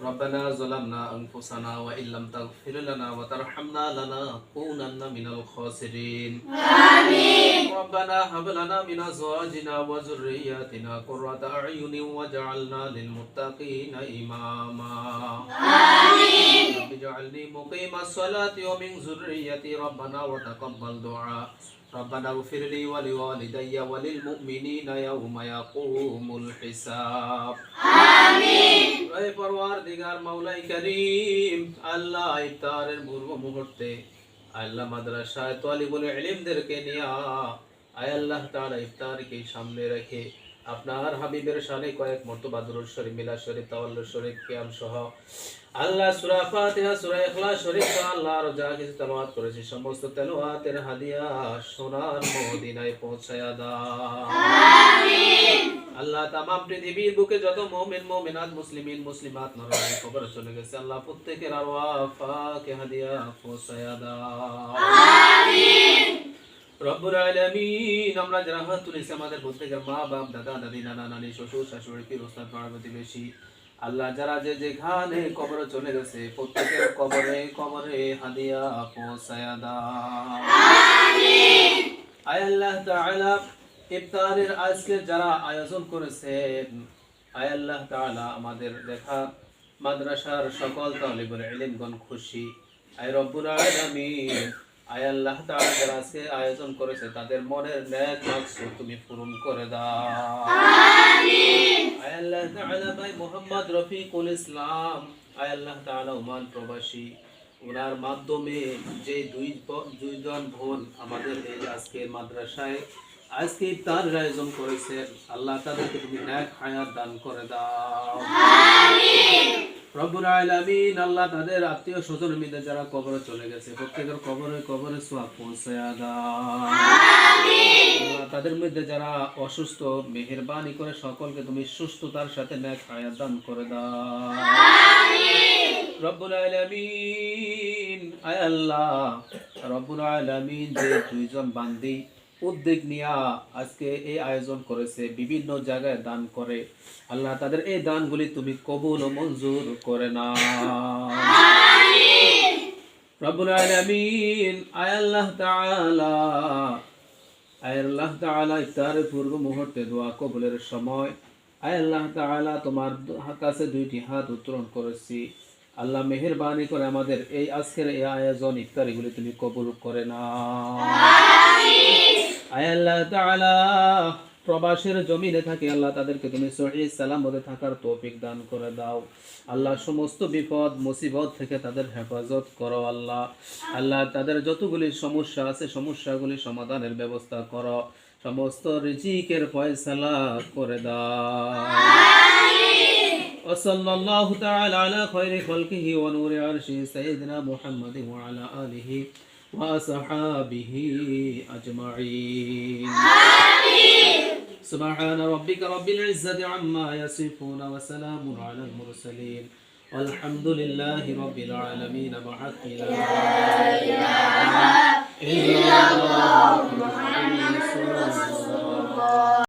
ربنا ظلمنا أنفسنا وإن لم تغفر لنا وترحمنا لنكونن من الخاسرين آمين ربنا هب لنا من أزواجنا وذرياتنا قرة أعين واجعلنا للمتقين إماما آمين رب اجعلني مقيم الصلاة ومن ذريتي ربنا وتقبل دعاء ربنا اغفر لي ولوالدي وللمؤمنين يوم يقوم الحساب آمين اے پروردگار موলাই করিম আল্লাহ ইফতারের পূর্ব মুহূর্তে আল্লাহ মাদ্রাসায় তালিবুল ইলমদেরকে নিয়ে আয় আল্লাহ তাআলা ইফতারকে সামনে রেখে আপনার হাবিবের শানে কয়েক মর্তবা দুরূদ শরীফ মিলাদ শরীফ তাওয়াল্লুদ শরীফ কিয়াম সহ আল্লাহ সূরা ফাতিহা সূরা ইখলাস শরীফ আল্লাহর যা কিছু তেলাওয়াত করেছি সমস্ত তেলাওয়াতের হাদিয়া সোনার মদিনায় পৌঁছায়া দাও আমিন আল্লাহ তামাম পৃথিবীর বুকে যত মুমিন মুমিনাত মুসলিমিন মুসলিমাত নরনারী কবরে চলে গেছে আল্লাহ প্রত্যেকের আরওয়াহ পাকে হাদিয়া পৌঁছায়া দাও আমিন রব্বুল আলামিন আমরা যারা হাত তুলেছি আমাদের প্রত্যেকের মা বাপ দাদা দাদি নানা নানি শ্বশুর শাশুড়ি পীর ওস্তাদ পাড়া প্রতিবেশী আল্লাহ যারা যে যেখানে কবরে চলে গেছে প্রত্যেকের কবরে কবরে হাদিয়া পৌঁছায়া দাও আমিন আয় আল্লাহ তাআলা ইফতারের আজকে যারা আয়োজন করেছেন আয় আল্লাহ তাআলা আমাদের দেখা মাদ্রাসার সকল তালিবুল ইলমগণ খুশি আয় রব্বুল আলামিন আয় আল্লাহ তাআলা যারা আজকে আয়োজন করেছে তাদের মনের নেক মাকসুদ তুমি পূরণ করে দাও আমিন আয় আল্লাহ তাআলা ভাই মুহাম্মদ রফিকুল ইসলাম আয় আল্লাহ তাআলা ওমান প্রবাসী ওনার মাধ্যমে যে দুইজন বোন আমাদের এই আজকে মাদ্রাসায় আজকে ইফতারের আয়োজন করেছেন আল্লাহ তাদেরকে তুমি নেক হায়াত দান করে দাও আমিন রব্বুল আলামিন আল্লাহ তাদের আত্মীয় স্বজন মিলে যারা কবরে চলে গেছে প্রত্যেকের কবরে কবরে সওয়াব পৌঁছায়া দাও আমিন আল্লাহ তাদের মধ্যে যারা অসুস্থ মেহেরবানি করে সকলকে তুমি সুস্থতার সাথে নেক হায়াত দান করে দাও আমিন রব্বুল আলামিন আয় আল্লাহ রব্বুল আলামিন যে দুইজন বান্দি উদ্যোগ নিয়ে আজকে এই আয়োজন করেছে বিভিন্ন জায়গায় দান করে আল্লাহ তাদের এই দানগুলি তুমি কবুল ও মঞ্জুর করে নাও আমিন রব্বুল আলামিন আয় আল্লাহ তাআলা ইফতারের পূর্ব মুহূর্তে দোয়া কবুলের সময় আয় আল্লাহ তাআলা তোমার কাছে দুইটি হাত উত্তোলন করেছি আল্লাহ মেহেরবানি করে আমাদের এই আজকের এই আয়োজন ইফতারিগুলি তুমি কবুল করে নাও আমিন আয় আল্লাহ তাআলা প্রবাসের জমিনে থাকে আল্লাহ তাদেরকে তুমি সহিহ সালামতে থাকার তৌফিক দান করে দাও আল্লাহ সমস্ত বিপদ মুসিবত থেকে তাদের হেফাজত করো আল্লাহ আল্লাহ তাদের যতগুলি সমস্যা আছে সমস্যাগুলি সমাধানের ব্যবস্থা করো সমস্ত রিজিকের ফয়সালা করে দাও আমিন ওয়াসাল্লাল্লাহু তাআলা আলা খায়রি খালকিহি ওয়া নূরি আরশি সাইয়্যিদিনা মুহাম্মাদিন ওয়া আলা আলিহি وصحابه أجمعين آمين سبحان ربك رب العزة عما يصفون وسلام على المرسلين والحمد لله رب العالمين بحق لا إله إلا الله محمد رسول الله